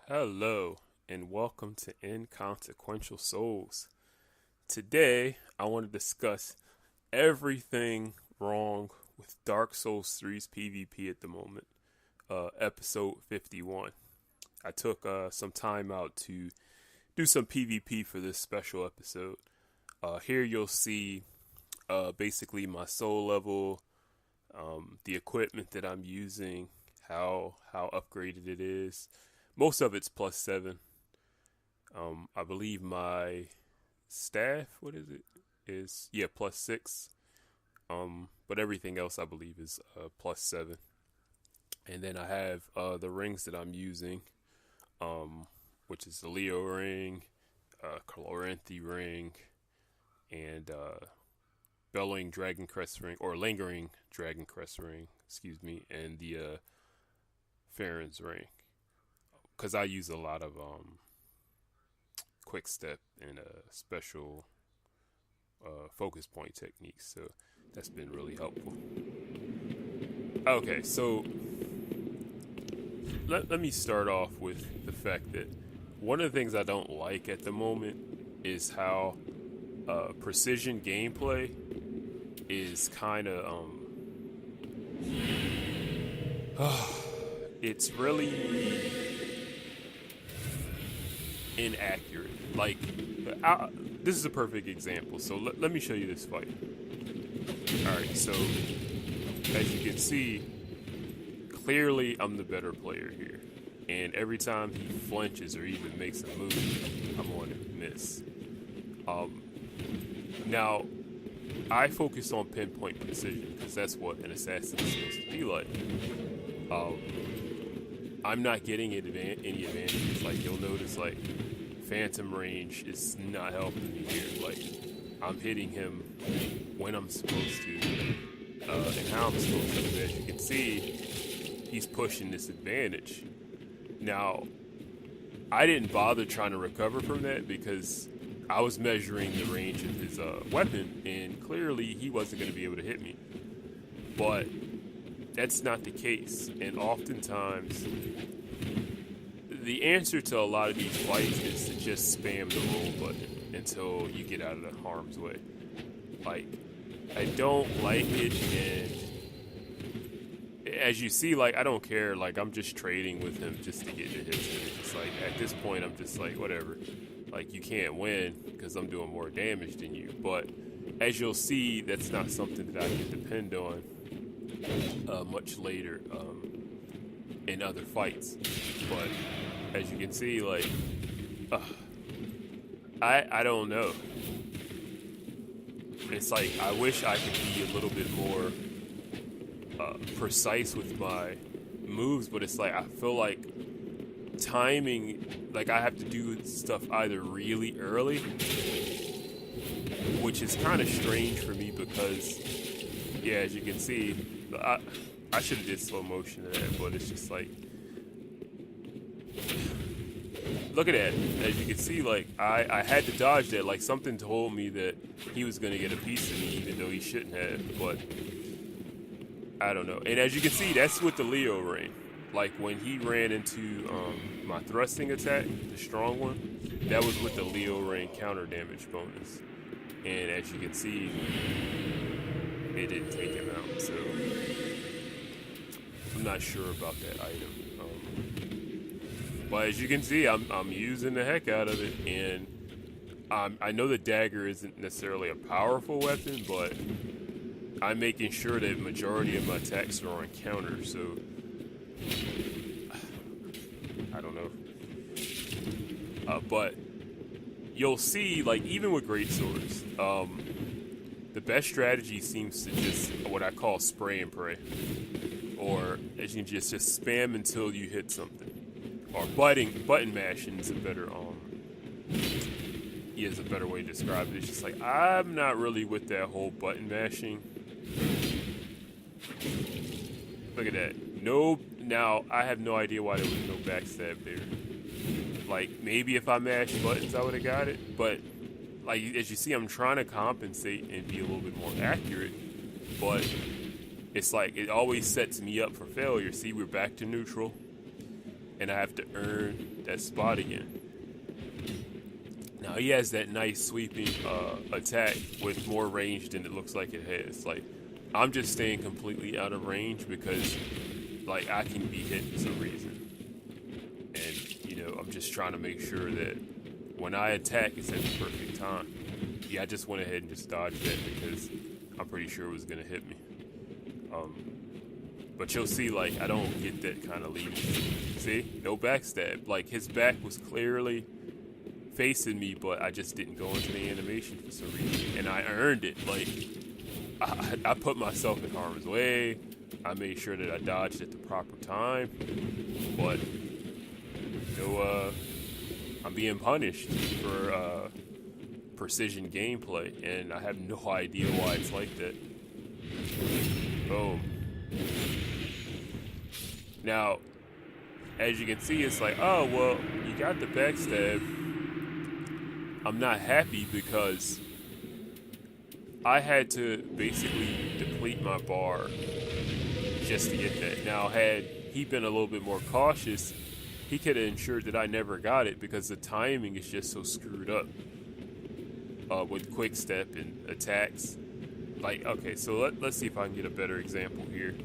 Hello, and welcome to Inconsequential Souls. Today, I want to discuss everything wrong with Dark Souls 3's PvP at the moment, episode 51. I took some time out to do some PvP for this special episode. Here you'll see basically my soul level, the equipment that I'm using, how upgraded it is. Most of it's +7. I believe my staff, what is it? Is yeah +6. But everything else I believe is +7. And then I have the rings that I'm using, which is the Leo ring, Chloranthy ring, and Bellowing Dragon Crest ring or Lingering Dragon Crest ring, excuse me, and the Farron's ring. Because I use a lot of quick step and special focus point techniques, so that's been really helpful. Okay, so let me start off with the fact that one of the things I don't like at the moment is how precision gameplay is kind of it's really inaccurate. Like, this is a perfect example. So let me show you this fight. Alright, so as you can see, clearly I'm the better player here. And every time he flinches or even makes a move, I'm on to miss. Now, I focus on pinpoint precision because that's what an assassin is supposed to be like. I'm not getting any advantages. Like, you'll notice, like, phantom range is not helping me here. Like, I'm hitting him when I'm supposed to, and how I'm supposed to. As you can see, he's pushing this advantage. Now, I didn't bother trying to recover from that because I was measuring the range of his weapon, and clearly he wasn't going to be able to hit me. But that's not the case, and oftentimes the answer to a lot of these fights is to just spam the roll button until you get out of the harm's way. Like, I don't like it, and as you see, like, I don't care. Like, I'm just trading with him just to get the hits. And it's just like, at this point, I'm just like, whatever. Like, you can't win because I'm doing more damage than you. But as you'll see, that's not something that I can depend on much later in other fights. But as you can see, like, I don't know. It's like I wish I could be a little bit more precise with my moves, but it's like I feel like timing, like I have to do stuff either really early, which is kind of strange for me because, yeah, as you can see, I should have did slow motion of that, but it's just like, look at that. As you can see, like, I had to dodge that. Like, something told me that he was going to get a piece of me, even though he shouldn't have. But I don't know. And as you can see, that's with the Leo ring. Like, when he ran into my thrusting attack, the strong one, that was with the Leo ring counter damage bonus. And as you can see, it didn't take him out. So I'm not sure about that item. But as you can see, I'm using the heck out of it, and I know the dagger isn't necessarily a powerful weapon, but I'm making sure that majority of my attacks are on counter, so I don't know. But you'll see, like, even with great swords, the best strategy seems to just what I call spray and pray, or as you can just spam until you hit something. Or button mashing is a better is a better way to describe it. It's just like I'm not really with that whole button mashing. Look at that. No, now I have no idea why there was no backstab there. Like, maybe if I mashed buttons I would have got it, but like as you see, I'm trying to compensate and be a little bit more accurate, but it's like it always sets me up for failure. See, we're back to neutral. and I have to earn that spot again. Now he has that nice sweeping attack with more range than it looks like it has. Like, I'm just staying completely out of range because, like, I can be hit for some reason. And, you know, I'm just trying to make sure that when I attack, it's at the perfect time. Yeah, I just went ahead and just dodged that because I'm pretty sure it was going to hit me. But you'll see, like, I don't get that kind of lead. See? No backstab. Like, his back was clearly facing me, but I just didn't go into the animation for some reason. And I earned it. Like, I put myself in harm's way. I made sure that I dodged at the proper time. But, you know, I'm being punished for precision gameplay. And I have no idea why it's like that. Boom. Now, as you can see, it's like, oh, well, you got the backstab. I'm not happy because I had to basically deplete my bar just to get that. Now, had he been a little bit more cautious, he could have ensured that I never got it because the timing is just so screwed up with quick step and attacks. Like, okay, so let's see if I can get a better example here.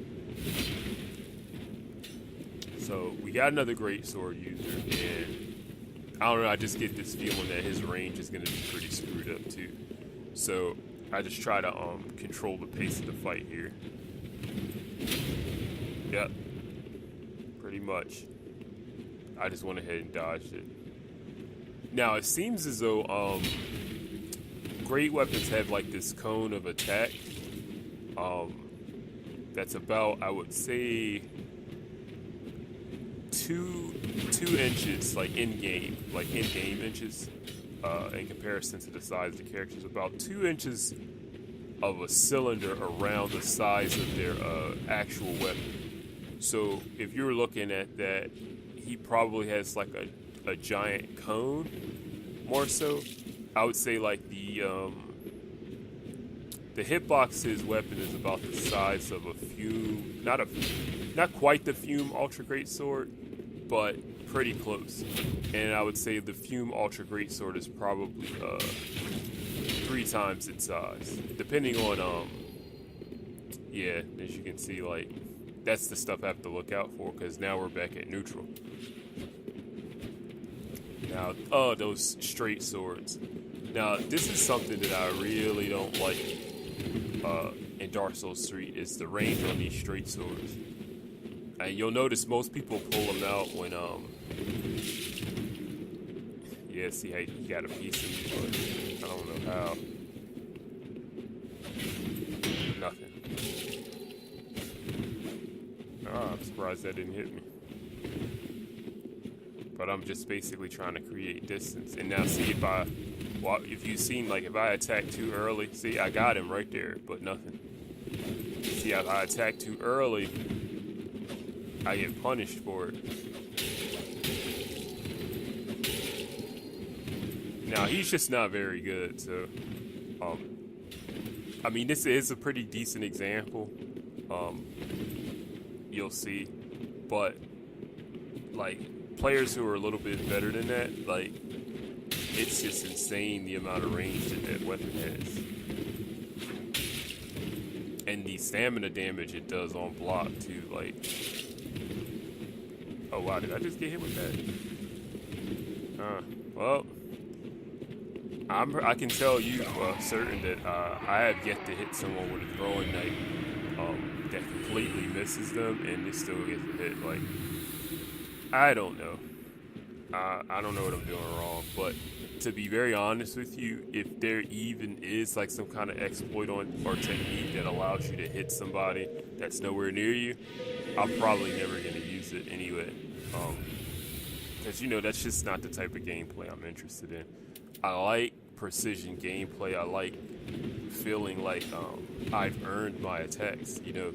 So we got another great sword user, and I don't know, I just get this feeling that his range is going to be pretty screwed up too. So I just try to control the pace of the fight here. Yep, pretty much. I just went ahead and dodged it. Now it seems as though great weapons have like this cone of attack. That's about, I would say, 2 inches, like in-game inches, in comparison to the size of the characters, about 2 inches of a cylinder around the size of their actual weapon. So if you're looking at that, he probably has like a giant cone, more so. I would say like the hitbox to his weapon is about the size of a fume, not quite the fume ultra great sword, but pretty close. And I would say the fume ultra great sword is probably 3 times its size, depending on yeah, as you can see, like, that's the stuff I have to look out for, because now we're back at neutral. Now, those straight swords. Now, this is something that I really don't like in Dark Souls 3, is the range on these straight swords. And you'll notice most people pull them out when, yeah, see how you got a piece of me, but I don't know how. Nothing. I'm surprised that didn't hit me. But I'm just basically trying to create distance. And now see if you've seen, like, if I attack too early, see, I got him right there, but nothing. See, if I attack too early, I get punished for it. Now, he's just not very good, so, I mean, this is a pretty decent example, you'll see, but, like, players who are a little bit better than that, like, it's just insane the amount of range that weapon has. And the stamina damage it does on block, too, like, oh wow, did I just get hit with that? Well, I can tell you certain that I have yet to hit someone with a throwing knife that completely misses them and it still gets a hit. Like, I don't know. I don't know what I'm doing wrong, but to be very honest with you, if there even is like some kind of exploit or technique that allows you to hit somebody that's nowhere near you, I'm probably never going to use it anyway. Because, you know, that's just not the type of gameplay I'm interested in. I like precision gameplay. I like feeling like I've earned my attacks. You know,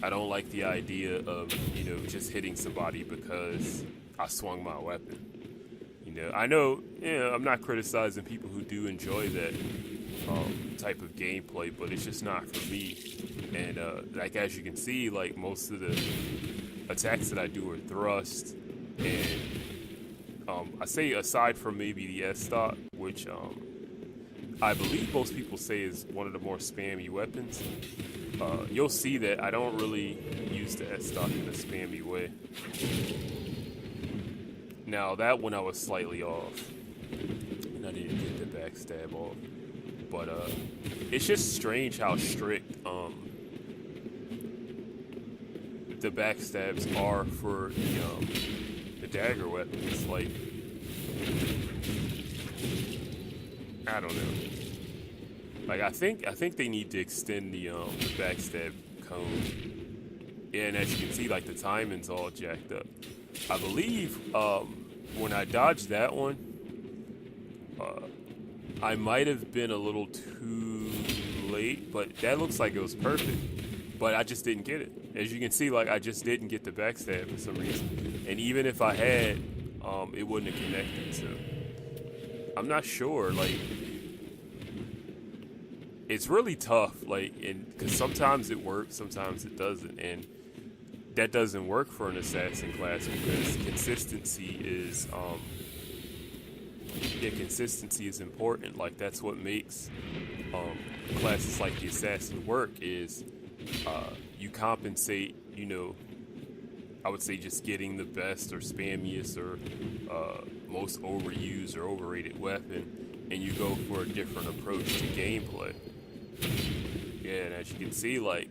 I don't like the idea of, you know, just hitting somebody because I swung my weapon. You know, I know, I'm not criticizing people who do enjoy that type of gameplay, but it's just not for me. And like, as you can see, like, most of the attacks that I do are thrust, And I say aside from maybe the S stock, which I believe most people say is one of the more spammy weapons, you'll see that I don't really use the S stock in a spammy way. Now that one I was slightly off, and I didn't get the backstab off. But it's just strange how strict the backstabs are for the dagger weapons. Like, I don't know. Like, I think they need to extend the backstab cone. Yeah, and as you can see, like, the timing's all jacked up. I believe when I dodged that one, I might have been a little too late, but that looks like it was perfect. But I just didn't get it. As you can see, like, I just didn't get the backstab for some reason. And even if I had, it wouldn't have connected. So I'm not sure. Like, it's really tough. Like, because sometimes it works, sometimes it doesn't, and that doesn't work for an assassin class because consistency is consistency is important. Like, that's what makes classes like the assassin work is you compensate, I would say just getting the best or spammiest or most overused or overrated weapon, and you go for a different approach to gameplay. Yeah, and as you can see, like,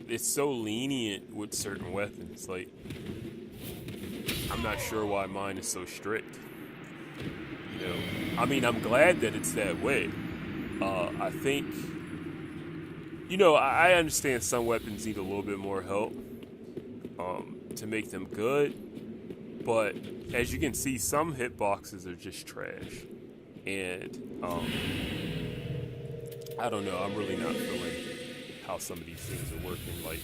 it's so lenient with certain weapons. Like, I'm not sure why mine is so strict. I mean, I'm glad that it's that way. I think, I understand some weapons need a little bit more help to make them good, but as you can see, some hitboxes are just trash, and I don't know. I'm really not feeling how some of these things are working. Like,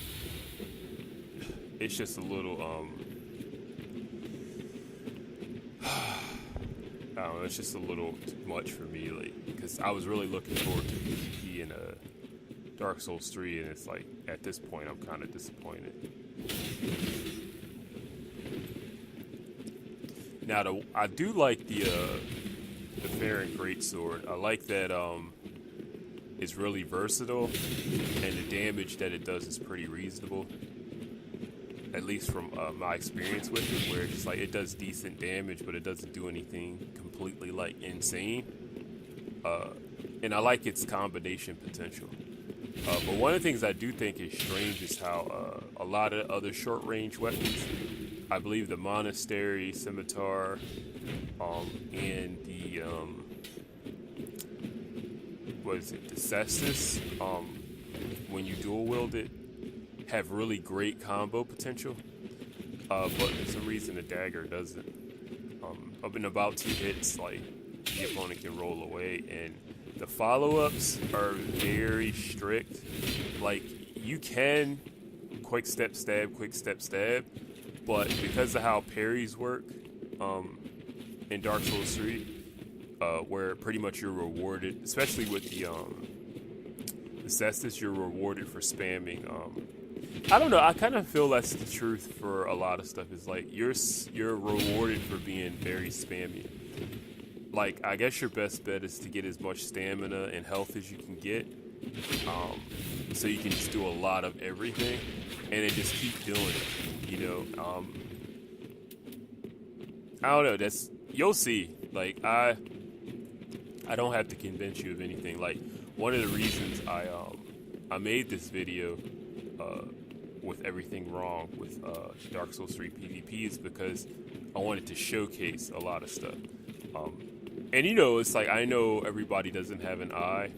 it's just a little I don't know, it's just a little too much for me, like, because I was really looking forward to PvP in Dark Souls 3, and it's like, at this point, I'm kind of disappointed. Now, I do like the Farron Greatsword. I like that it's really versatile, and the damage that it does is pretty reasonable. At least from my experience with it, where it's just like it does decent damage, but it doesn't do anything completely like insane. And I like its combination potential. But one of the things I do think is strange is how a lot of other short-range weapons, I believe the Monastery, Scimitar, and the the Cestus, when you dual wield it, have really great combo potential, but for some reason the dagger doesn't. Up in about 2 hits, like, the opponent can roll away, and the follow-ups are very strict. Like, you can quick step stab, but because of how parries work in Dark Souls 3, where pretty much you're rewarded, especially with the Cestus, you're rewarded for spamming. I don't know. I kind of feel that's the truth for a lot of stuff. Is like you're rewarded for being very spammy. Like, I guess your best bet is to get as much stamina and health as you can get, so you can just do a lot of everything, and then just keep doing it. I don't know. You'll see. Like, I don't have to convince you of anything. Like, one of the reasons I made this video with everything wrong with Dark Souls 3 PvP is because I wanted to showcase a lot of stuff. And it's like, I know everybody doesn't have an eye,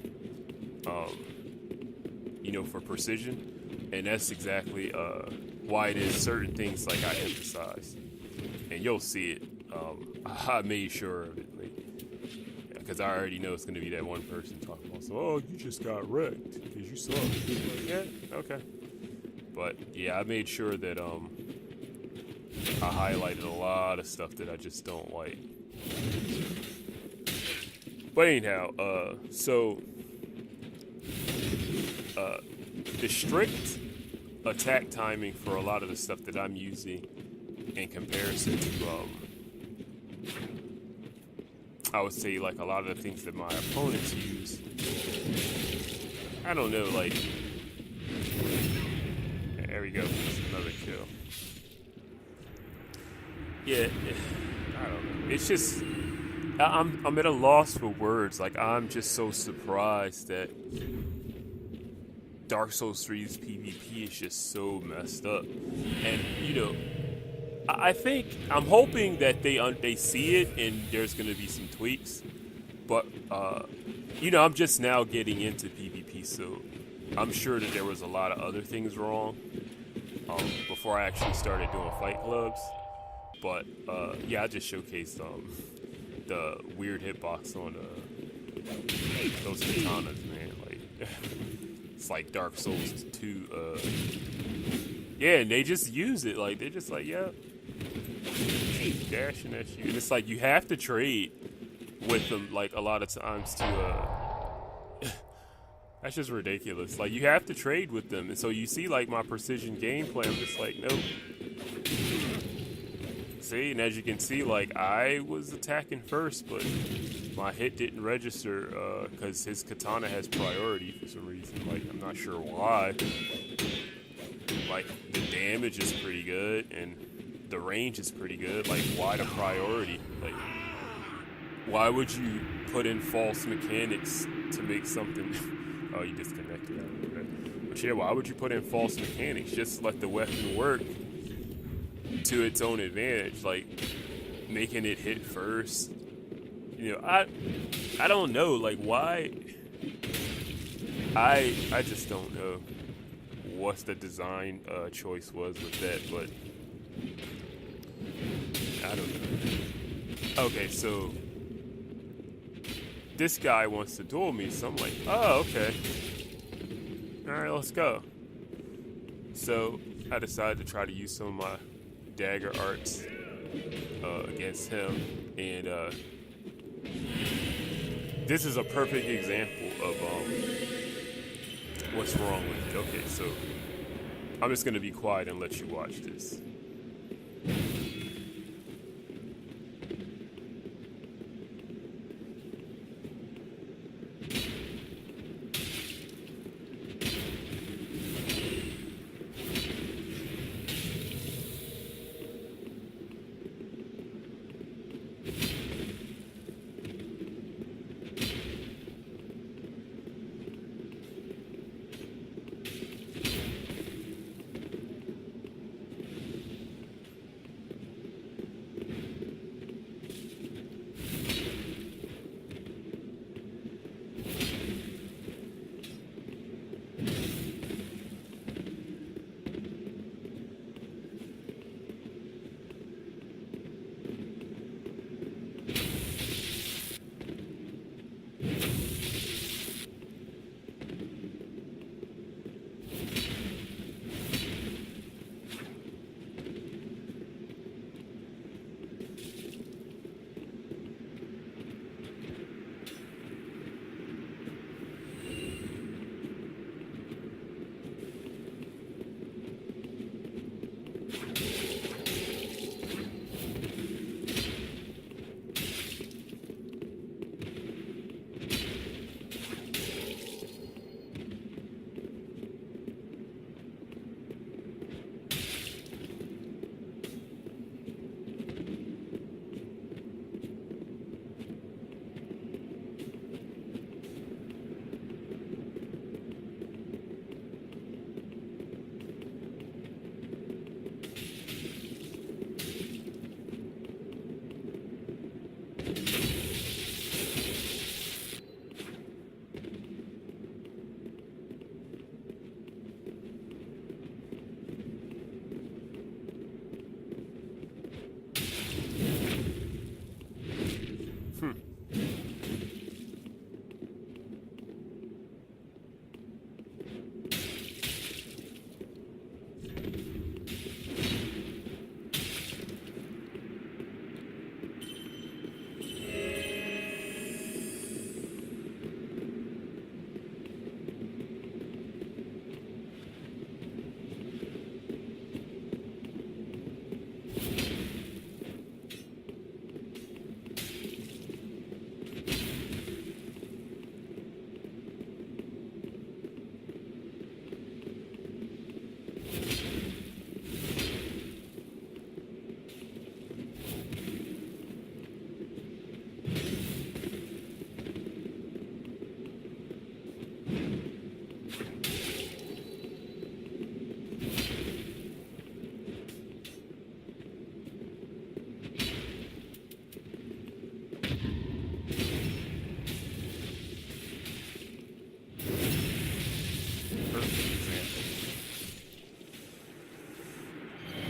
for precision, and that's exactly why it is certain things like I emphasize, and you'll see it. I made sure of it, because I already know it's going to be that one person talking about, you just got wrecked because you suck. Like, yeah, okay. But yeah, I made sure that I highlighted a lot of stuff that I just don't like. But anyhow, the strict attack timing for a lot of the stuff that I'm using in comparison to I would say like a lot of the things that my opponents use. I don't know, like, there we go, that's another kill. Yeah, I don't know. It's just I'm at a loss for words. Like, I'm just so surprised that Dark Souls 3's PvP is just so messed up. And you know, I think I'm hoping that they see it and there's gonna be some tweaks. But you know, I'm just now getting into PvP, so I'm sure that there was a lot of other things wrong before I actually started doing fight clubs. But yeah, I just showcased the weird hitbox on those katanas, man. Like, it's like Dark Souls 2. Yeah, and they just use it. Like, they're just like, yeah, dashing at you. And it's like you have to trade with them, like, a lot of times to that's just ridiculous. Like, you have to trade with them. And so you see, like, my precision gameplay, I'm just like, nope. See, and as you can see, like, I was attacking first, but my hit didn't register because his katana has priority for some reason. Like, I'm not sure why. Like, the damage is pretty good, and the range is pretty good. Like, why the priority? Like, why would you put in false mechanics to make something... Oh, you disconnected. Okay. But yeah, why would you put in false mechanics? Just let the weapon work to its own advantage, like making it hit first. You know, I don't know, like, why. I just don't know what the design choice was with that, but I don't know. Okay, so this guy wants to duel me, so I'm like, oh, okay, all right, let's go. So I decided to try to use some of my dagger arts against him, and this is a perfect example of what's wrong with it. Okay, so I'm just gonna be quiet and let you watch this.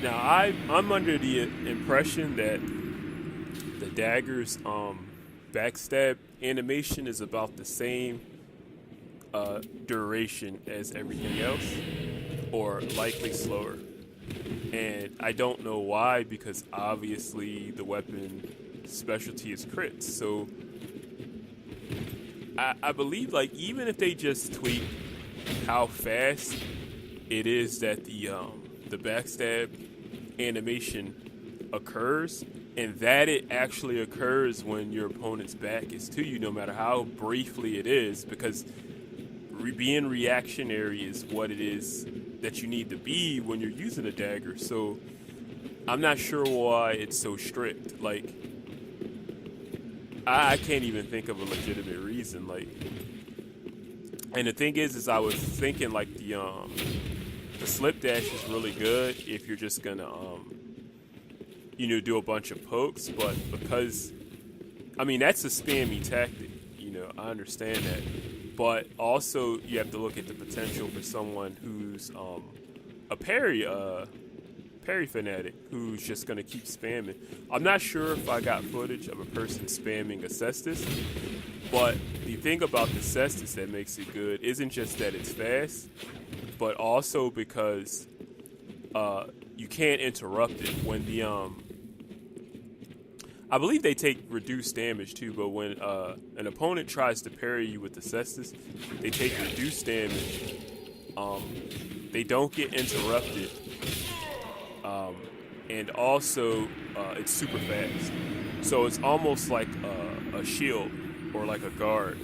Now I'm under the impression that the dagger's backstab animation is about the same duration as everything else, or likely slower. And I don't know why, because obviously the weapon specialty is crits. So I believe, like, even if they just tweak how fast it is that the backstab animation occurs, and that it actually occurs when your opponent's back is to you, no matter how briefly it is, because being reactionary is what it is that you need to be when you're using a dagger. So I'm not sure why it's so strict. Like, I can't even think of a legitimate reason. Like, and the thing is I was thinking, like, the slip dash is really good if you're just gonna do a bunch of pokes, but because I mean that's a spammy tactic, I understand that, but also you have to look at the potential for someone who's a parry fanatic who's just gonna keep spamming. I'm not sure if I got footage of a person spamming a cestus, but the thing about the cestus that makes it good isn't just that it's fast, but also because you can't interrupt it when I believe they take reduced damage too, but when an opponent tries to parry you with the cestus, they take reduced damage. They don't get interrupted, and also it's super fast. So it's almost like a shield or like a guard,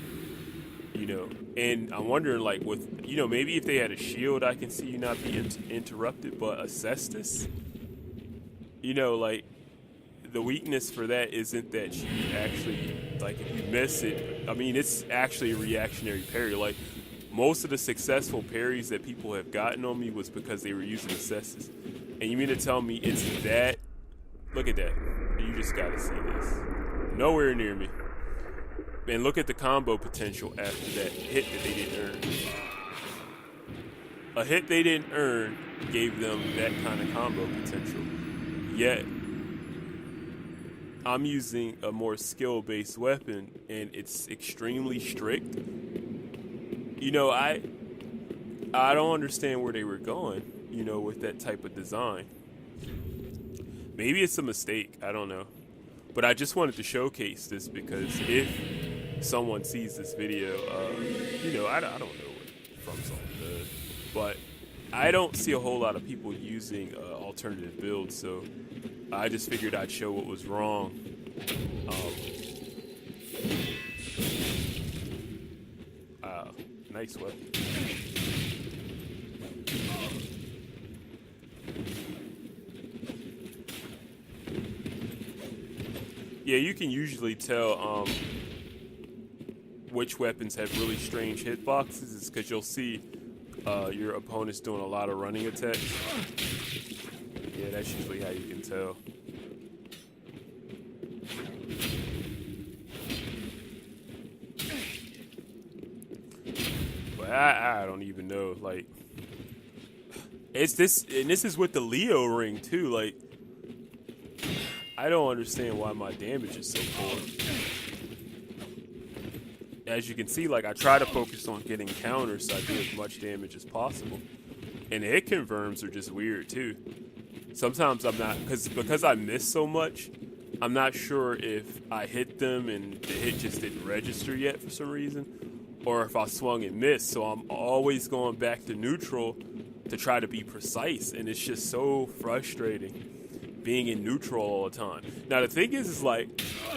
And I'm wondering, like, with maybe if they had a shield, I can see you not be interrupted, but a cestus, like. The weakness for that isn't that you actually, like, if you miss it, I mean, it's actually a reactionary parry. Like, most of the successful parries that people have gotten on me was because they were using the cestus. And you mean to tell me it's that? Look at that. You just gotta see this. Nowhere near me. And look at the combo potential after that hit that they didn't earn. A hit they didn't earn gave them that kind of combo potential. Yet, I'm using a more skill-based weapon, and it's extremely strict. I don't understand where they were going, with that type of design. Maybe it's a mistake. I don't know. But I just wanted to showcase this because if someone sees this video, I don't know what From's all good, but I don't see a whole lot of people using alternative builds, so I just figured I'd show what was wrong. Nice weapon. Yeah, you can usually tell which weapons have really strange hitboxes. It's because you'll see your opponent's doing a lot of running attacks. Yeah, that's usually how you can tell. But I don't even know. Like, it's this, and this is with the Leo ring too. Like, I don't understand why my damage is so poor. As you can see, like, I try to focus on getting counters so I do as much damage as possible. And the hit confirms are just weird too. Sometimes I'm not, because I miss so much, I'm not sure if I hit them and the hit just didn't register yet for some reason, or if I swung and missed. So I'm always going back to neutral to try to be precise, and it's just so frustrating being in neutral all the time. Now the thing is like,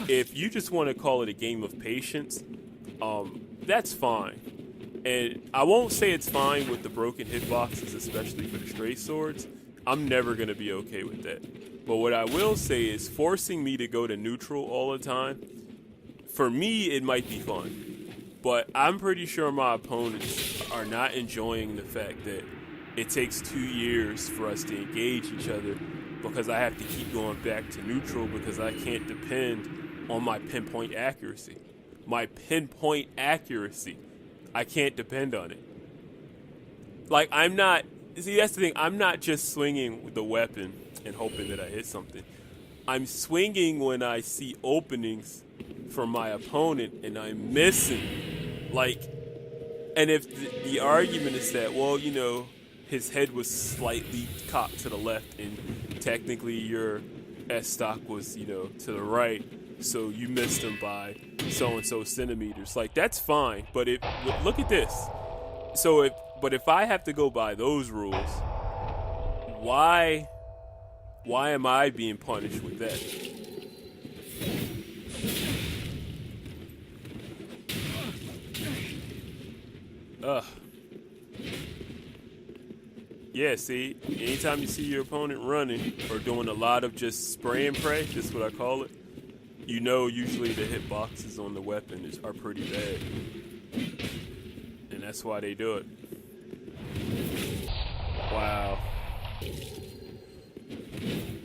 if you just want to call it a game of patience, that's fine. And I won't say it's fine with the broken hitboxes, especially for the straight swords. I'm never going to be okay with that. But what I will say is forcing me to go to neutral all the time, for me, it might be fun. But I'm pretty sure my opponents are not enjoying the fact that it takes 2 years for us to engage each other because I have to keep going back to neutral because I can't depend on my pinpoint accuracy. My pinpoint accuracy. I can't depend on it. Like, I'm not... See, that's the thing. I'm not just swinging with the weapon and hoping that I hit something. I'm swinging when I see openings from my opponent and I'm missing. Like, and if the argument is that, well, you know, his head was slightly cocked to the left and technically your S-stock was, you know, to the right, so you missed him by so-and-so centimeters. Like, that's fine, but look at this. So if I have to go by those rules, why am I being punished with that? Yeah, see, anytime you see your opponent running or doing a lot of just spray and pray, that's what I call it, you know usually the hitboxes on the weapon are pretty bad. And that's why they do it. Wow.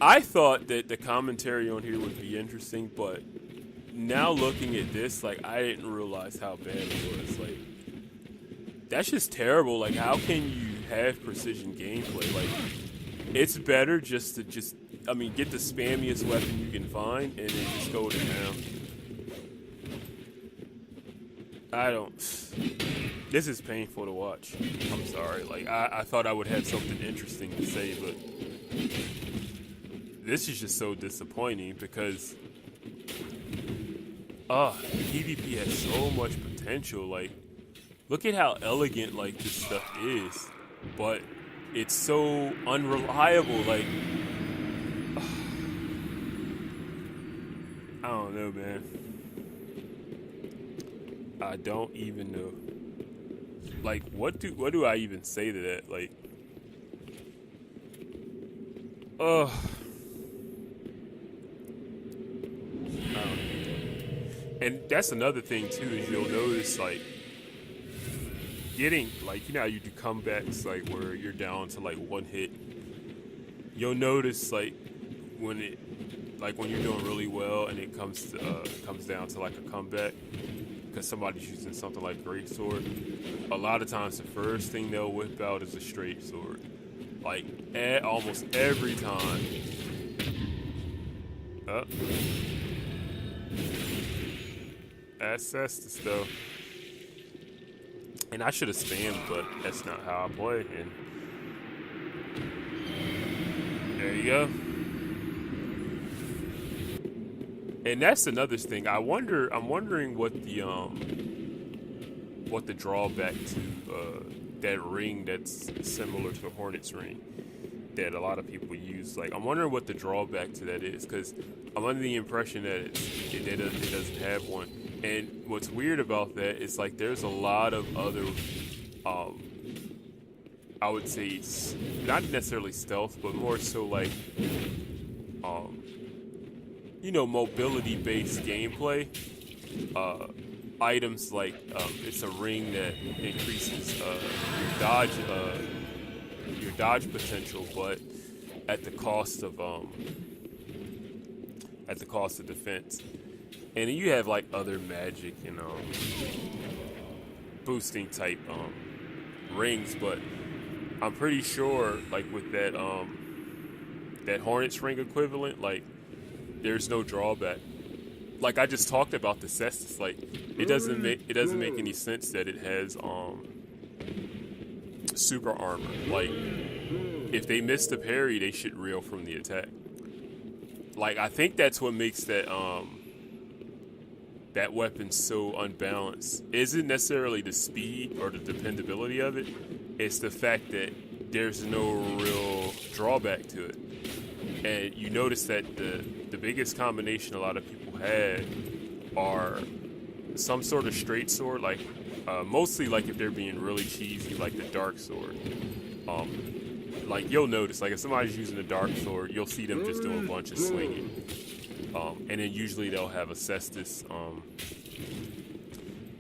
I thought that the commentary on here would be interesting, but now looking at this, like, I didn't realize how bad it was. Like, that's just terrible. Like, how can you have precision gameplay? Like, it's better just to get the spammiest weapon you can find and then just go to town. This is painful to watch. I'm sorry. Like, I thought I would have something interesting to say, but this is just so disappointing because PvP has so much potential. Like, look at how elegant, like, this stuff is, but it's so unreliable. Like, I don't know, man. I don't even know. Like, what do I even say to that? Like, and that's another thing too, is you'll notice, like, getting, like, you know how you do comebacks, like, where you're down to, like, one hit. You'll notice, like, when you're doing really well and it comes down to, like, a comeback, because somebody's using something like greatsword, a lot of times the first thing they'll whip out is a straight sword. Like, almost every time. That's Estes, though. And I should have spammed, but that's not how I play. And there you go. And that's another thing. I'm wondering what the drawback to that ring that's similar to Hornet's ring that a lot of people use. Like, I'm wondering what the drawback to that is, because I'm under the impression that it doesn't have one. And what's weird about that is, like, there's a lot of other, I would say, not necessarily stealth, but more so like, mobility-based gameplay. Items like it's a ring that increases your dodge potential, but at the cost of defense. And then you have, like, other magic and boosting type rings, but I'm pretty sure, like, with that that Hornet's ring equivalent, like, there's no drawback. Like, I just talked about the Cestus. Like, it doesn't make any sense that it has super armor. Like, if they miss the parry, they should reel from the attack. Like, I think that's what makes that that weapon so unbalanced. Isn't necessarily the speed or the dependability of it. It's the fact that there's no real drawback to it. And you notice that the biggest combination a lot of people have are some sort of straight sword, like mostly, like, if they're being really cheesy, like the dark sword. Like, you'll notice, like, if somebody's using a dark sword, you'll see them just doing a bunch of swinging. And then usually they'll have a Cestus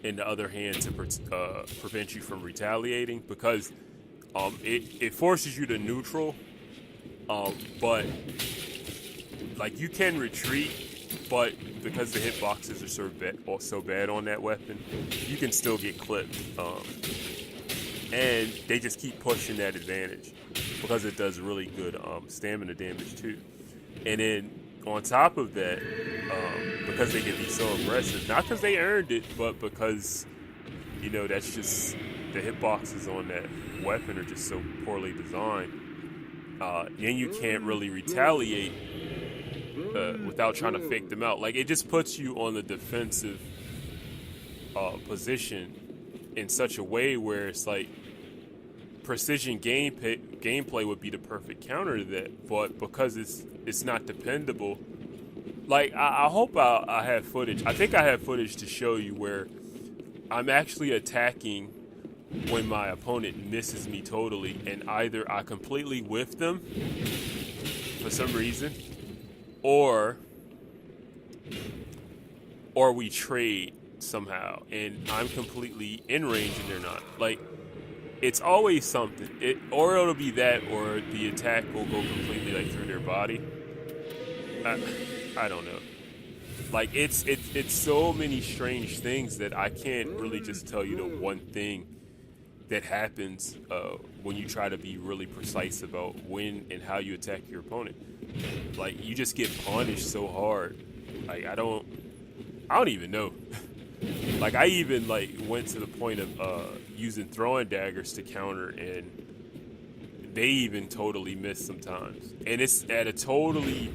in the other hand to prevent you from retaliating, because it forces you to neutral, but, like, you can retreat, but because the hitboxes are so bad on that weapon, you can still get clipped. and they just keep pushing that advantage because it does really good stamina damage too. And then on top of that, because they can be so aggressive, not because they earned it, but because, you know, that's just the hitboxes on that weapon are just so poorly designed. Then you can't really retaliate without trying to fake them out. Like, it just puts you on the defensive position in such a way where it's like precision gameplay would be the perfect counter to that, but because it's not dependable. Like, I hope I have footage. I think I have footage to show you where I'm actually attacking when my opponent misses me totally, and either I completely whiff them for some reason, or we trade somehow, and I'm completely in range and they're not. Like, it's always something. Or it'll be that, or the attack will go completely like through their body. I don't know. Like, it's so many strange things that I can't really just tell you the one thing that happens when you try to be really precise about when and how you attack your opponent. Like, you just get punished so hard. Like, I don't even know. Like, I even like went to the point of using throwing daggers to counter, and they even totally miss sometimes. And it's at a totally,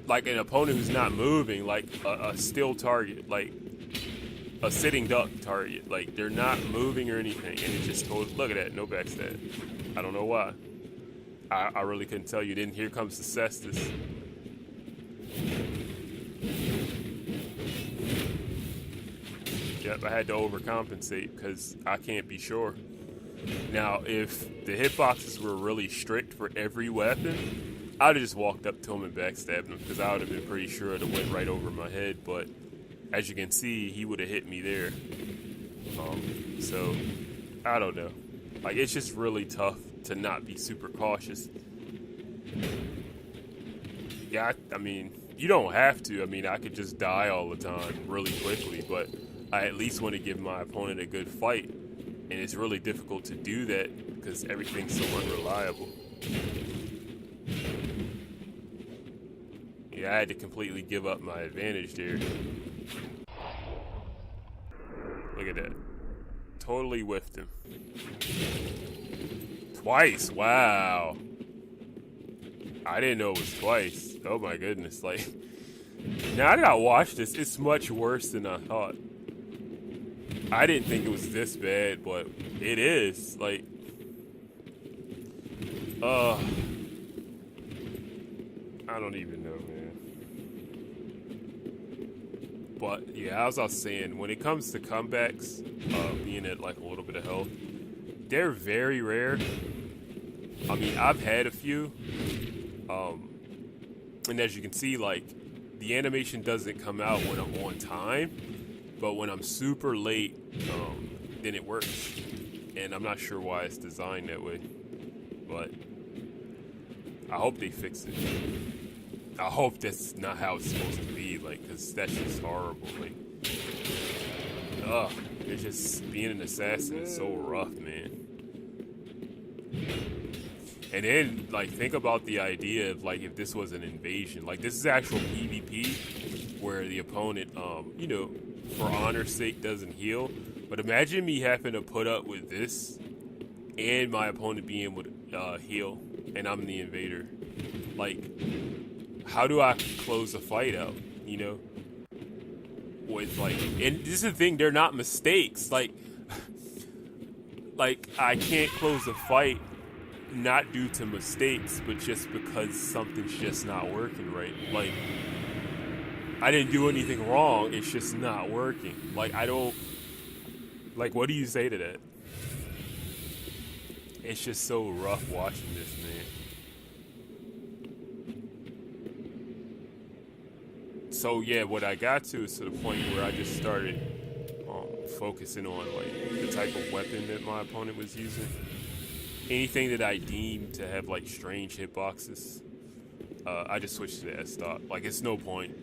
like, an opponent who's not moving, like a still target, like a sitting duck target. Like, they're not moving or anything, and it just totally, look at that, no backstab. I don't know why. I really couldn't tell you. Then here comes the Cestus. Yep, I had to overcompensate because I can't be sure. Now, if the hitboxes were really strict for every weapon, I'd have just walked up to him and backstabbed him because I would have been pretty sure it went right over my head. But as you can see, he would have hit me there. So, I don't know. Like, it's just really tough to not be super cautious. Yeah, I mean, you don't have to. I mean, I could just die all the time really quickly, but I at least want to give my opponent a good fight. And it's really difficult to do that because everything's so unreliable. Yeah, I had to completely give up my advantage there. Look at that. Totally whiffed him. Twice, wow. I didn't know it was twice. Oh my goodness, like, now that I watched this, it's much worse than I thought. I didn't think it was this bad, but it is. Like, I don't even know, man. But yeah, as I was saying, when it comes to comebacks, being at like a little bit of health, they're very rare. I mean, I've had a few, and as you can see, like, the animation doesn't come out when I'm on time, but when I'm super late, then it works. And I'm not sure why it's designed that way, but I hope they fix it. I hope that's not how it's supposed to be, like, because that's just horrible. Like, it's just, being an assassin is so rough, man. And then, like, think about the idea of, like, if this was an invasion. Like, this is actual PvP where the opponent, you know, for honor's sake doesn't heal. But imagine me having to put up with this and my opponent being able to heal, and I'm the invader. Like, how do I close a fight out, you know? With, like, and this is the thing, they're not mistakes. Like, I can't close a fight not due to mistakes, but just because something's just not working right. Like, I didn't do anything wrong, it's just not working. Like, I don't, like, what do you say to that? It's just so rough watching this, man. So yeah, what I got to is to the point where I just started focusing on, like, the type of weapon that my opponent was using. Anything that I deemed to have, like, strange hitboxes, I just switched to the S-Stock. Like, it's no point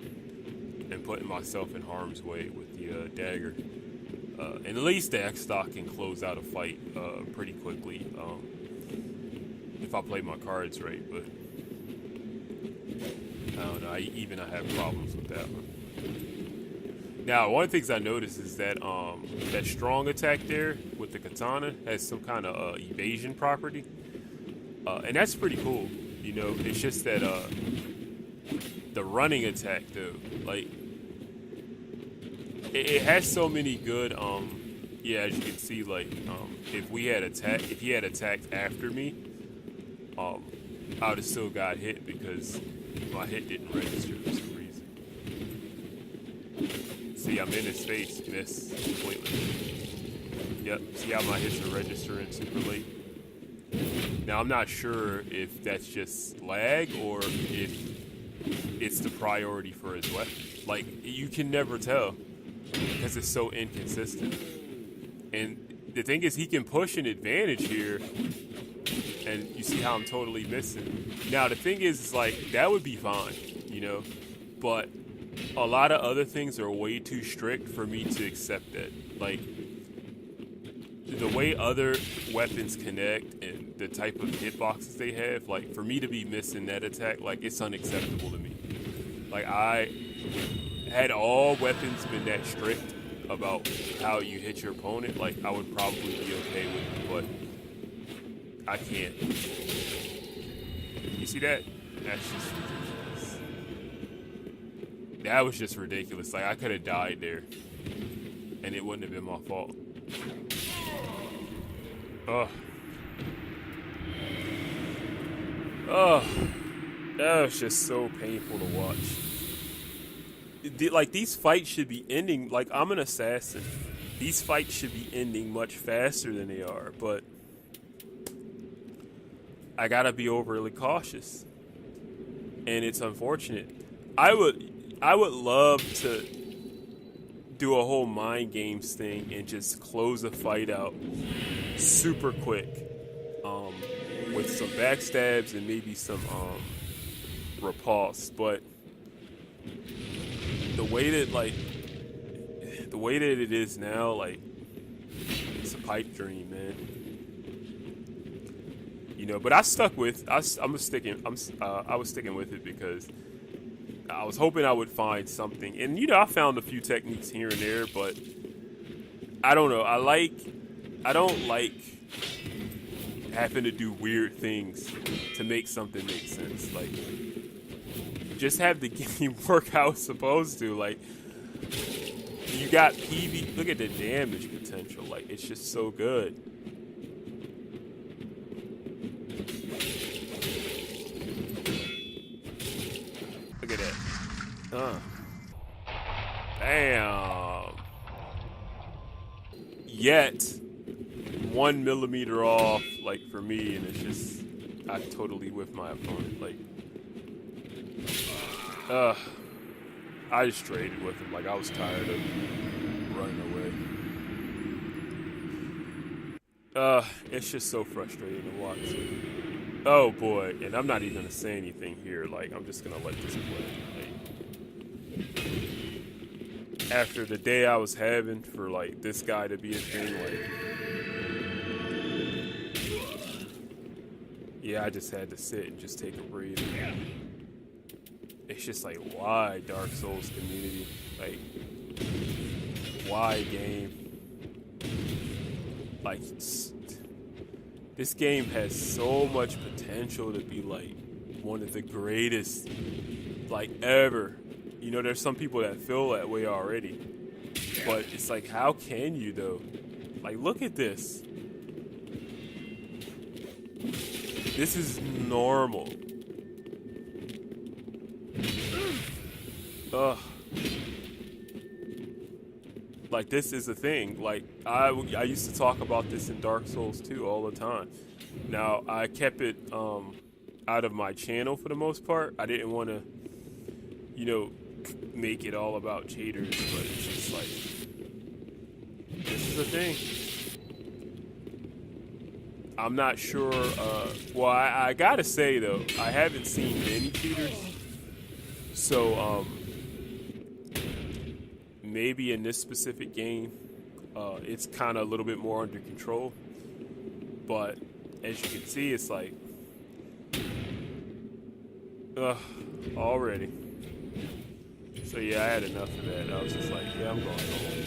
in putting myself in harm's way with the dagger. And at least the X stock can close out a fight pretty quickly if I play my cards right. But I don't know. I have problems with that one. Now, one of the things I noticed is that that strong attack there with the katana has some kind of evasion property, and that's pretty cool. You know, it's just that the running attack though, like it has so many good. Yeah, as you can see, like if he had attacked after me, I would have still got hit because my hit didn't register for some reason. See, I'm in his face, miss completely. Yep, see how my hits are registering super late. Now, I'm not sure if that's just lag or if it's the priority for his weapon. Like, you can never tell because it's so inconsistent. And the thing is, he can push an advantage here, and you see how I'm totally missing. Now, the thing is, like, that would be fine, you know, but a lot of other things are way too strict for me to accept that. Like, the way other weapons connect and the type of hitboxes they have, like, for me to be missing that attack, like, it's unacceptable to me. Like, had all weapons been that strict about how you hit your opponent, like, I would probably be okay with it, but I can't. You see that? That's just ridiculous. That was just ridiculous. Like, I could have died there, and it wouldn't have been my fault. Ugh. Ugh. That was just so painful to watch. Like, these fights should be ending. Like, I'm an assassin. These fights should be ending much faster than they are, but I gotta be overly cautious, and it's unfortunate. I would love to do a whole mind games thing and just close a fight out super quick, with some backstabs and maybe some repulse. But the way that it is now, like, it's a pipe dream, man. You know, but I was sticking with it because I was hoping I would find something. And, you know, I found a few techniques here and there, but I don't know. I don't like having to do weird things to make something make sense. Like, just have the game work how it's supposed to. Like, you got PvP. Look at the damage potential. Like, it's just so good. Look at that. Damn. Yet 1 millimeter off, like, for me, and it's just, I totally whiffed my opponent. Like, I just traded with him. Like, I was tired of running away. It's just so frustrating to watch. Oh boy, and I'm not even gonna say anything here. Like, I'm just gonna let this play. Like, after the day I was having for, like, this guy to be a thing, like, yeah, I just had to sit and just take a breather. It's just like, why, Dark Souls community? Like, why game? Like, this game has so much potential to be, like, one of the greatest, like, ever. You know, there's some people that feel that way already. But it's like, how can you, though? Like, look at this. This is normal. Ugh. Like, this is a thing. Like, I used to talk about this in Dark Souls 2 all the time. Now, I kept it out of my channel for the most part. I didn't want to, you know, make it all about cheaters, but it's just like, this is a thing. I'm not sure. Well, I gotta say, though, I haven't seen many cheaters. So, maybe in this specific game, it's kind of a little bit more under control. But as you can see, it's like, already. So yeah, I had enough of that. I was just like, yeah, I'm going home.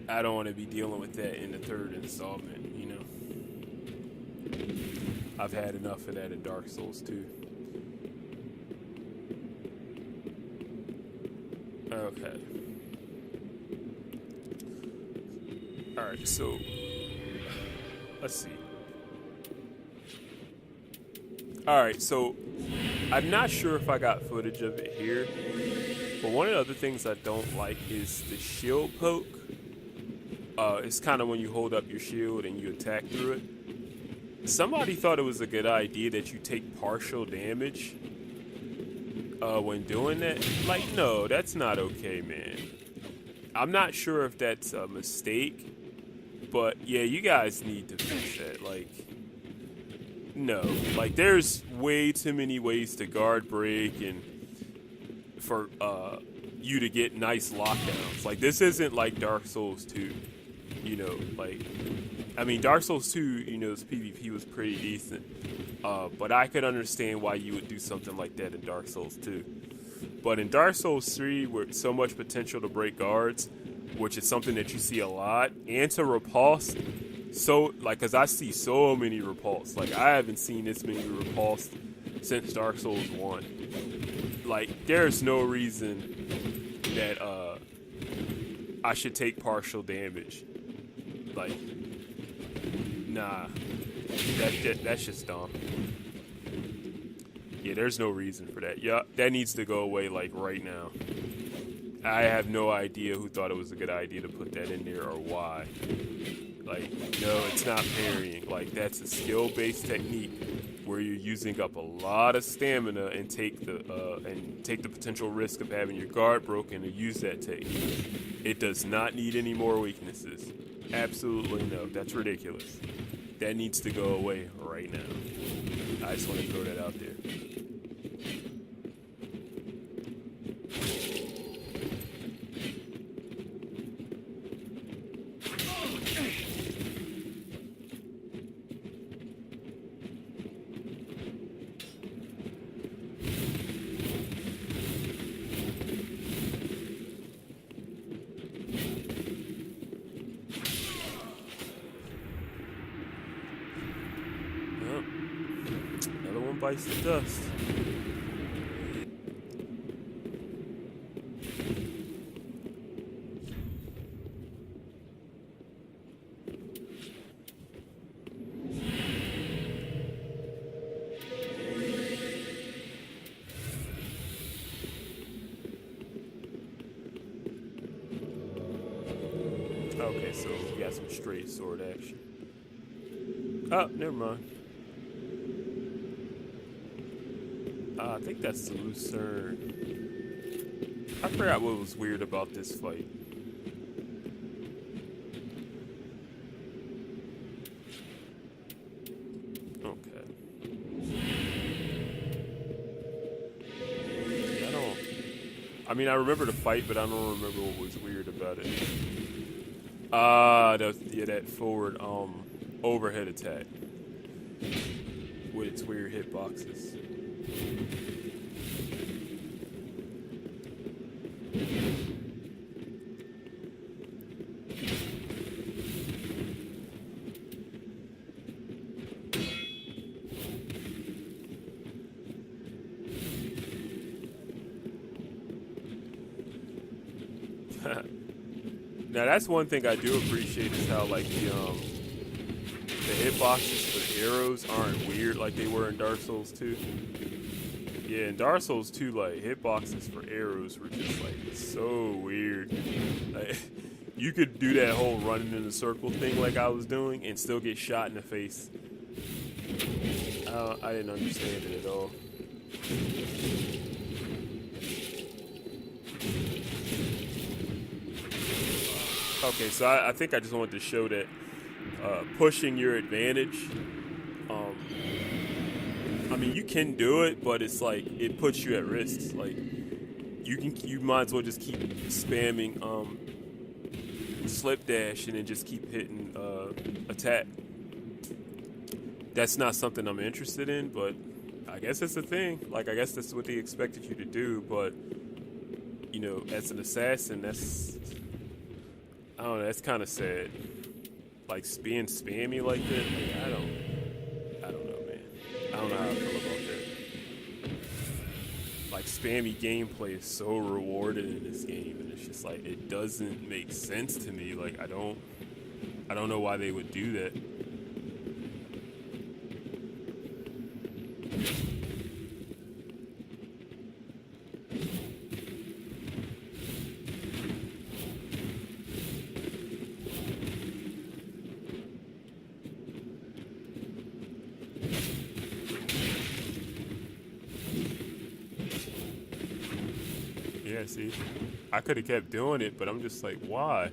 I don't want to be dealing with that in the third installment, you know. I've had enough of that in Dark Souls 2. Okay. Alright, so let's see. Alright, so I'm not sure if I got footage of it here, but one of the other things I don't like is the shield poke. It's kind of when you hold up your shield and you attack through it. Somebody thought it was a good idea that you take partial damage when doing that. Like, no, that's not okay, man. I'm not sure if that's a mistake, but yeah, you guys need to fix that. Like, no, like there's way too many ways to guard break and for you to get nice lockdowns. Like, this isn't like Dark Souls 2, you know. Like, I mean, Dark Souls 2, you know, its PvP was pretty decent, but I could understand why you would do something like that in Dark Souls 2. But in Dark Souls 3, with so much potential to break guards, which is something that you see a lot, and to repulse, so, like, because I see so many repulse. Like, I haven't seen this many repulse since Dark Souls 1. Like, there's no reason that I should take partial damage. Like, nah, that's just dumb. Yeah, there's no reason for that. Yeah, that needs to go away, like, right now. I have no idea who thought it was a good idea to put that in there or why. Like, no, it's not parrying. Like, that's a skill-based technique where you're using up a lot of stamina and take the potential risk of having your guard broken to use that technique. It does not need any more weaknesses. Absolutely no. That's ridiculous. That needs to go away right now. I just want to throw that out there. Bites the dust. Okay, so we got some straight sword action. Oh, never mind. I think that's the Lucerne. I forgot what was weird about this fight. Okay. Yeah, I mean, I remember the fight, but I don't remember what was weird about it. That forward overhead attack with its weird hitboxes. Now that's one thing I do appreciate is how, like, the hitboxes for the arrows aren't weird like they were in Dark Souls 2. Yeah, in Dark Souls 2, like, hitboxes for arrows were just, like, so weird. Like, you could do that whole running in a circle thing like I was doing and still get shot in the face. I didn't understand it at all. Okay, so I think I just wanted to show that pushing your advantage, I mean, you can do it, but it's like it puts you at risks. Like, you might as well just keep spamming slip dash and then just keep hitting attack. That's not something I'm interested in, but I guess it's a thing. Like, I guess that's what they expected you to do, but, you know, as an assassin, that's, I don't know, that's kind of sad. Like, being spammy like that, like, I don't know, man. I don't know how I feel about that. Like, spammy gameplay is so rewarded in this game, and it's just like, it doesn't make sense to me. Like, I don't know why they would do that. Yeah, see, I could have kept doing it, but I'm just like, why?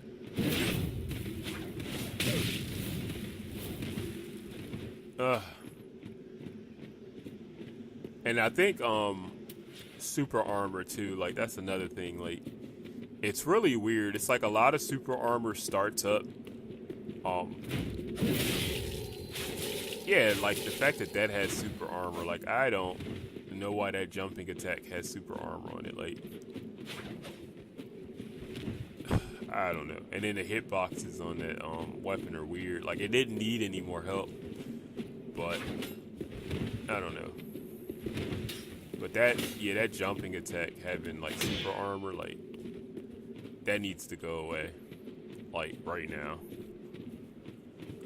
And I think super armor too, like that's another thing. Like, it's really weird. It's like a lot of super armor starts up. Yeah, like the fact that that has super armor, like I don't know why that jumping attack has super armor on it. Like, I don't know. And then the hitboxes on that weapon are weird. Like, it didn't need any more help, but I don't know. But that jumping attack having like super armor, like that needs to go away, like right now.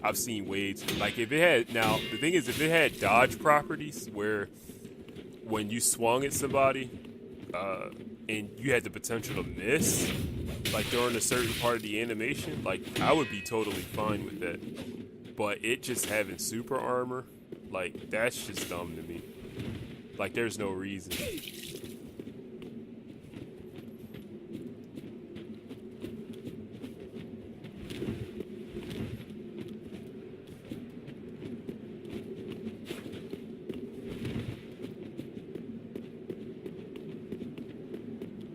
I've seen ways, like if it had, now the thing is, if it had dodge properties where when you swung at somebody and you had the potential to miss, like during a certain part of the animation, like I would be totally fine with that. But it just having super armor, like that's just dumb to me. Like there's no reason.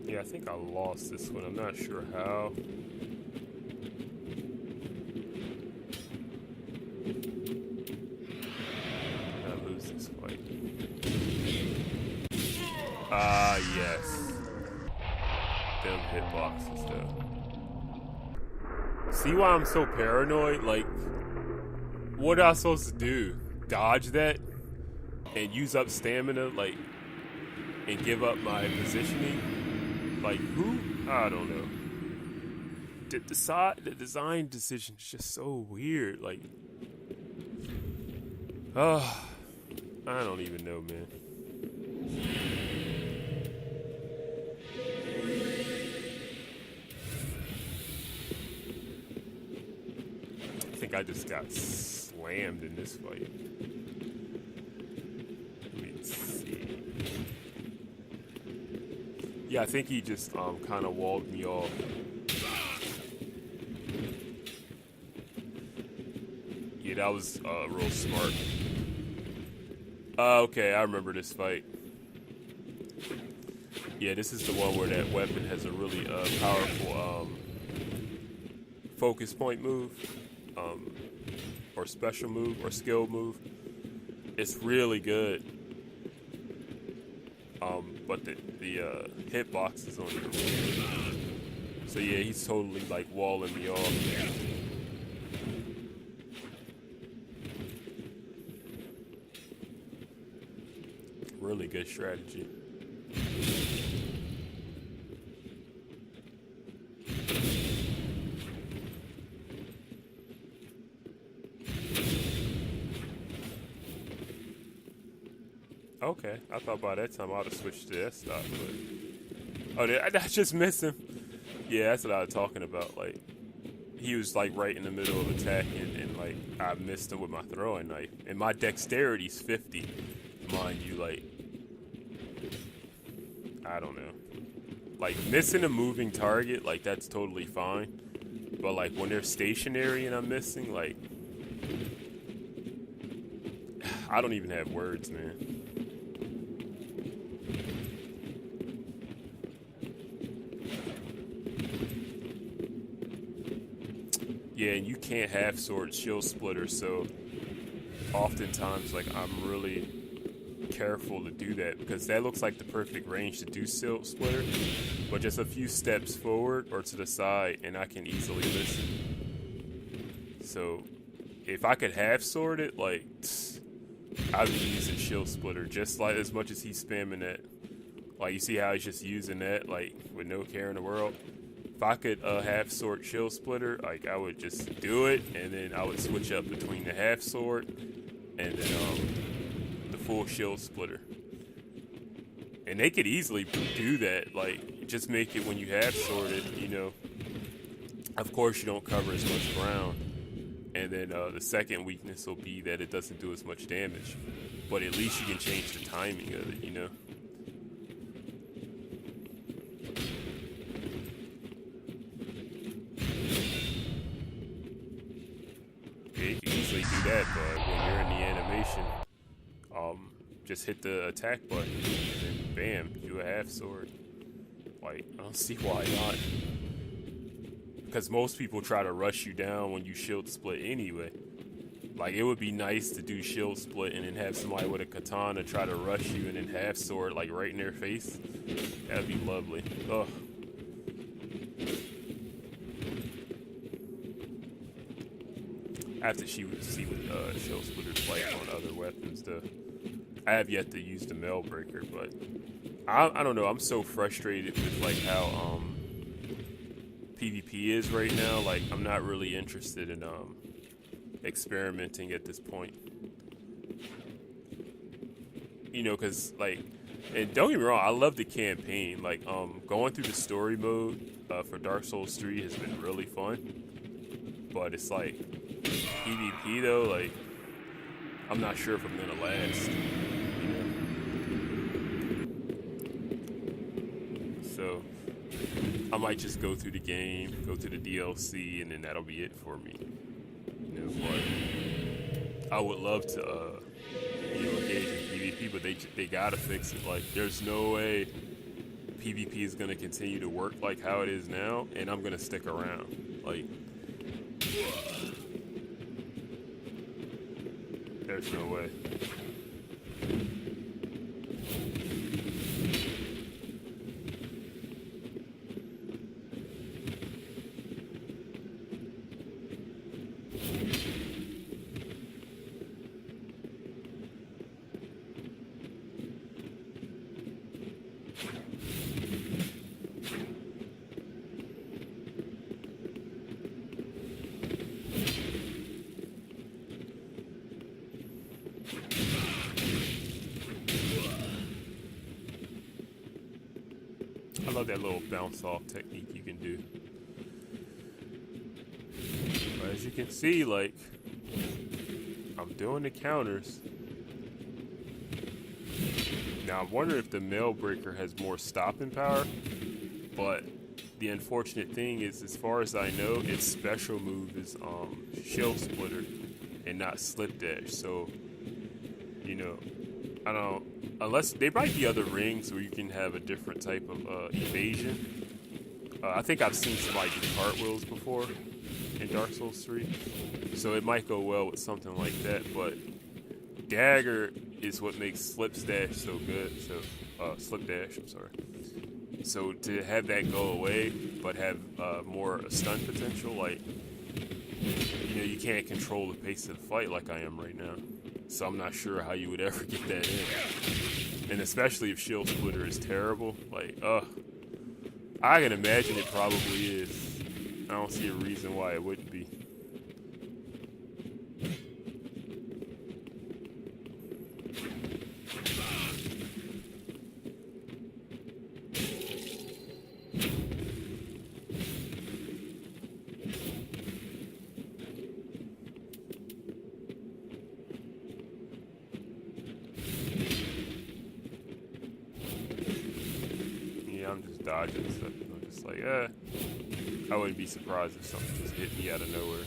Yeah, I think I lost this one. I'm not sure how. I lose this fight. Ah, yes. Them hitboxes, though. See why I'm so paranoid? Like, what am I supposed to do? Dodge that? And use up stamina, like, and give up my positioning? Like, who? I don't know. The design decision is just so weird. Like, I don't even know, man. I think I just got slammed in this fight. Let me see. Yeah, I think he just kind of walled me off. Yeah, that was real smart. Okay, I remember this fight. Yeah, this is the one where that weapon has a really powerful focus point move, or special move, or skill move. It's really good. But the hitbox is on it. So yeah, he's totally like walling me off. Really good strategy. Okay, I thought by that time I would have switched to that stop, but oh, did I just miss him? Yeah, that's what I was talking about. Like, he was like right in the middle of attacking, and like I missed him with my throwing knife, and my dexterity's 50, mind you. Like, I don't know. Like, missing a moving target, like that's totally fine, but like when they're stationary and I'm missing, like, I don't even have words, man. Yeah, and you can't half sword shield splitter, so oftentimes like I'm really careful to do that because that looks like the perfect range to do shield splitter, but just a few steps forward or to the side and I can easily miss it. So if I could half sword it, like I'd be using shield splitter just like as much as he's spamming that. Like you see how he's just using that like with no care in the world. If I could half sword shield splitter, like I would just do it, and then I would switch up between the half sword and then the full shield splitter. And they could easily do that, like just make it when you half sword it, you know. Of course, you don't cover as much ground, and then the second weakness will be that it doesn't do as much damage, but at least you can change the timing of it, you know. You can easily do that, but when you're in the animation, just hit the attack button and then bam, do a half sword. Like, I don't see why not. Because most people try to rush you down when you shield split anyway. Like, it would be nice to do shield split and then have somebody with a katana try to rush you and then half sword like right in their face. That'd be lovely. Ugh. I have to see what shield splitters like on other weapons. I have yet to use the mail breaker, but I don't know. I'm so frustrated with like how PvP is right now. Like I'm not really interested in experimenting at this point. You know, cause like, and don't get me wrong, I love the campaign. Like going through the story mode for Dark Souls 3 has been really fun. But it's like PvP though, like I'm not sure if I'm gonna last. You know? So I might just go through the game, go to the DLC, and then that'll be it for me. You know, but I would love to engage in PvP, but they gotta fix it. Like there's no way PvP is gonna continue to work like how it is now, and I'm gonna stick around. Like there's no way. I love that little bounce off technique you can do. But as you can see, like, I'm doing the counters. Now I'm wondering if the mail breaker has more stopping power, but the unfortunate thing is, as far as I know, its special move is shield splitter and not slip dash. So, you know, I don't. Unless there might be other rings where you can have a different type of evasion. I think I've seen somebody do cartwheels before in Dark Souls 3, so it might go well with something like that. But dagger is what makes slip dash so good. So slip dash, I'm sorry. So to have that go away, but have more stun potential, like you know, you can't control the pace of the fight like I am right now. So I'm not sure how you would ever get that in. And especially if shield splitter is terrible. Like, I can imagine it probably is. I don't see a reason why it wouldn't be. I'm just dodging stuff. I'm just like, I wouldn't be surprised if something just hit me out of nowhere.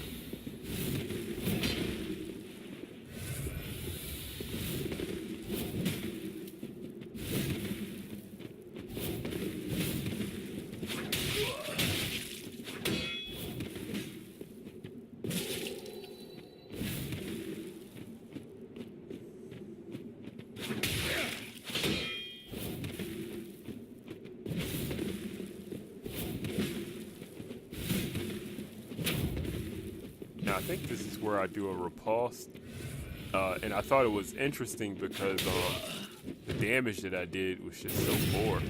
think this is where I do a repulse. And I thought it was interesting because the damage that I did was just so poor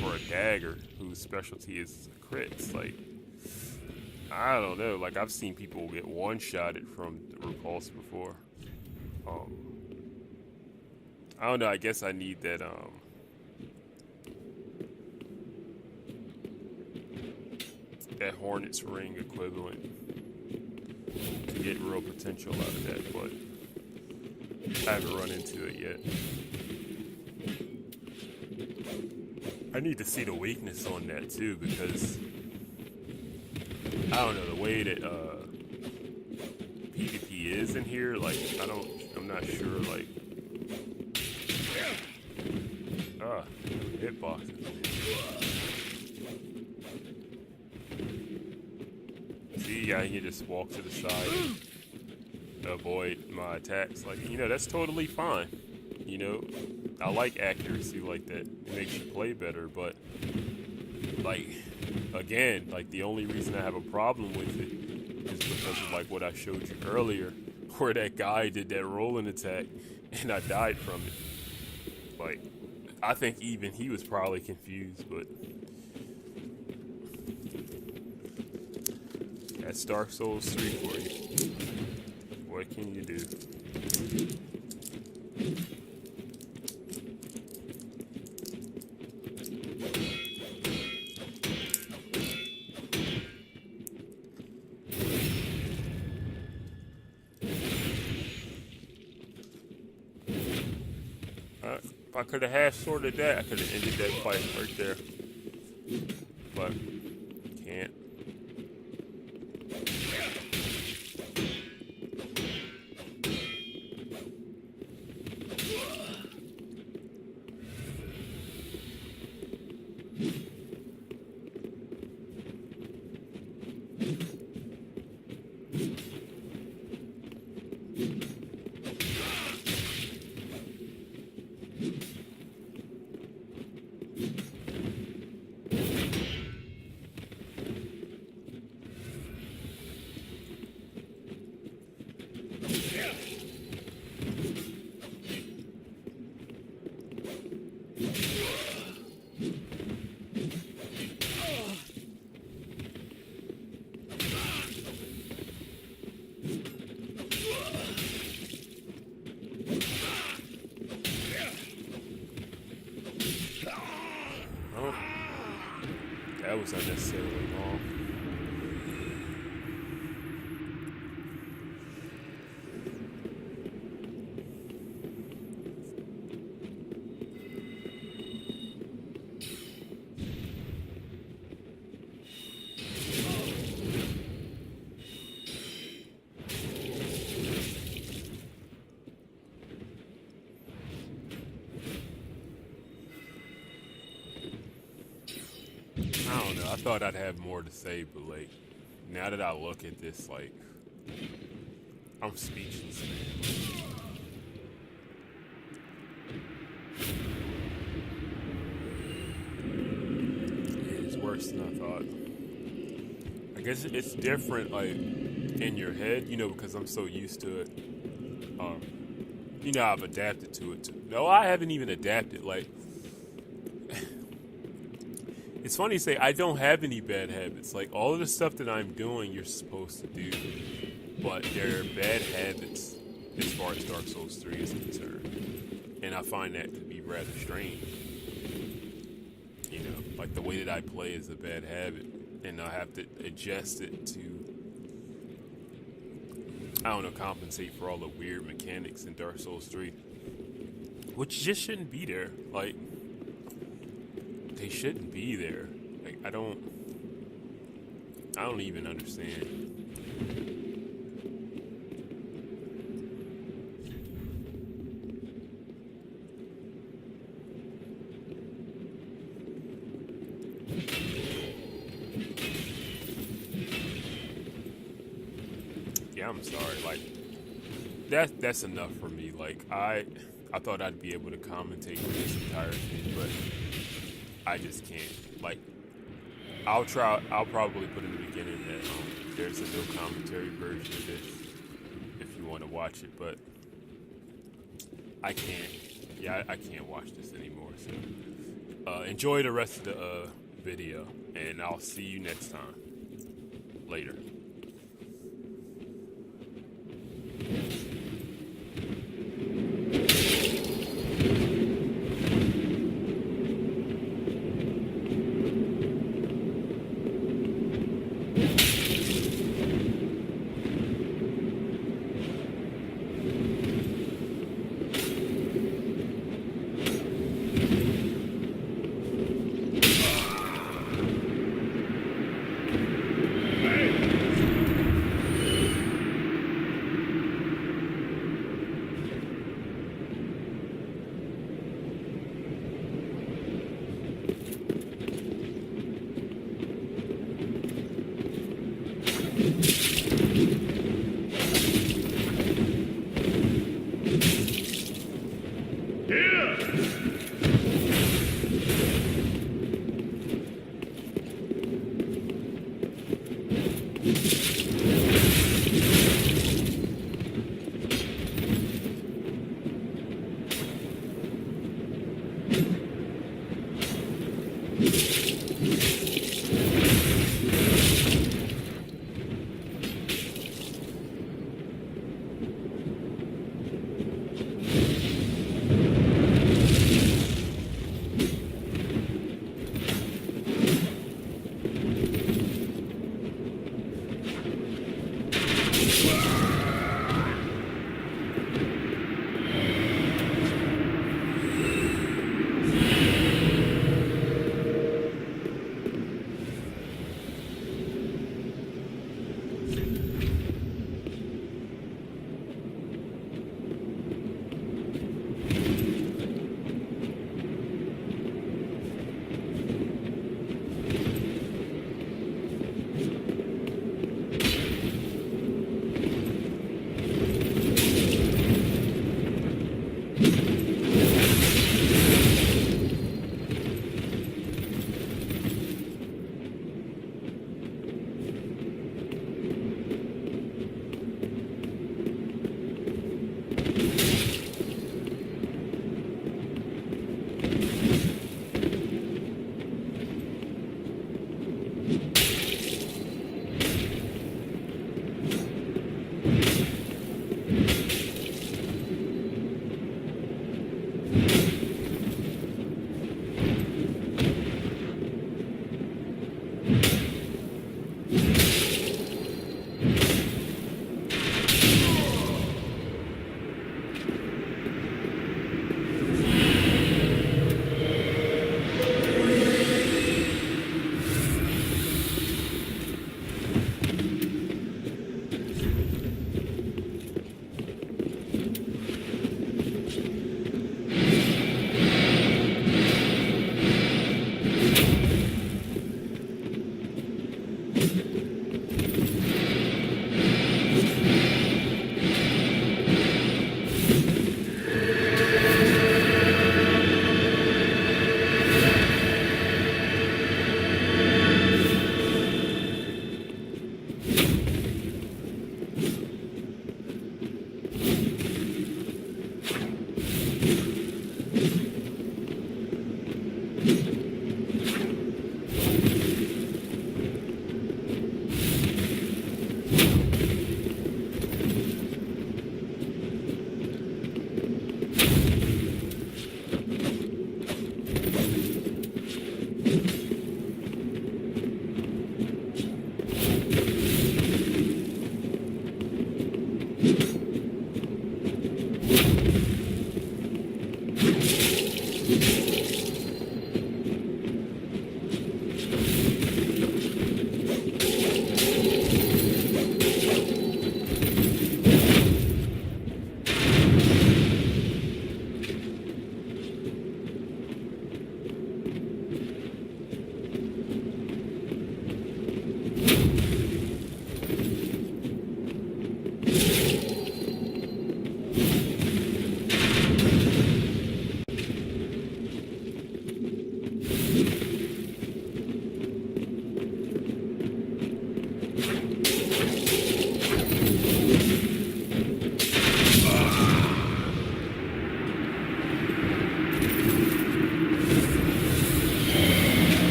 for a dagger whose specialty is crits. Like, I don't know. Like, I've seen people get one-shotted from the repulse before. I don't know. I guess I need that that Hornet's Ring equivalent to get real potential out of that, but I haven't run into it yet. I need to see the weakness on that too, because I don't know, the way that PvP is in here, like I'm not sure, like hitboxes in here. See, I can just walk to the side and avoid my attacks. Like, you know, that's totally fine. You know, I like accuracy like that. It makes you play better, but like, again, like the only reason I have a problem with it is because of like what I showed you earlier, where that guy did that rolling attack and I died from it. Like, I think even he was probably confused, but that's Dark Souls 3 for you. What can you do? If I could have half-sorted that, I could have ended that fight right there. But, can't. That was unnecessarily long. I don't know. I thought I'd have more to say, but like, now that I look at this, like, I'm speechless, man. It's worse than I thought. I guess it's different, like, in your head, you know, because I'm so used to it. You know, I've adapted to it too. No, I haven't even adapted. Like, it's funny to say I don't have any bad habits. Like, all of the stuff that I'm doing, you're supposed to do, but they're bad habits as far as Dark Souls 3 is concerned. And I find that to be rather strange. You know, like the way that I play is a bad habit, and I have to adjust it to, I don't know, compensate for all the weird mechanics in Dark Souls 3, which just shouldn't be there. Like, they shouldn't be there. Like, I don't even understand. Yeah, I'm sorry. Like, that's enough for me. Like, I thought I'd be able to commentate for this entire thing, but I just can't. Like, I'll probably put in the beginning that there's a no commentary version of this if you want to watch it, but I can't. Yeah, I can't watch this anymore. So enjoy the rest of the video, and I'll see you next time. Later.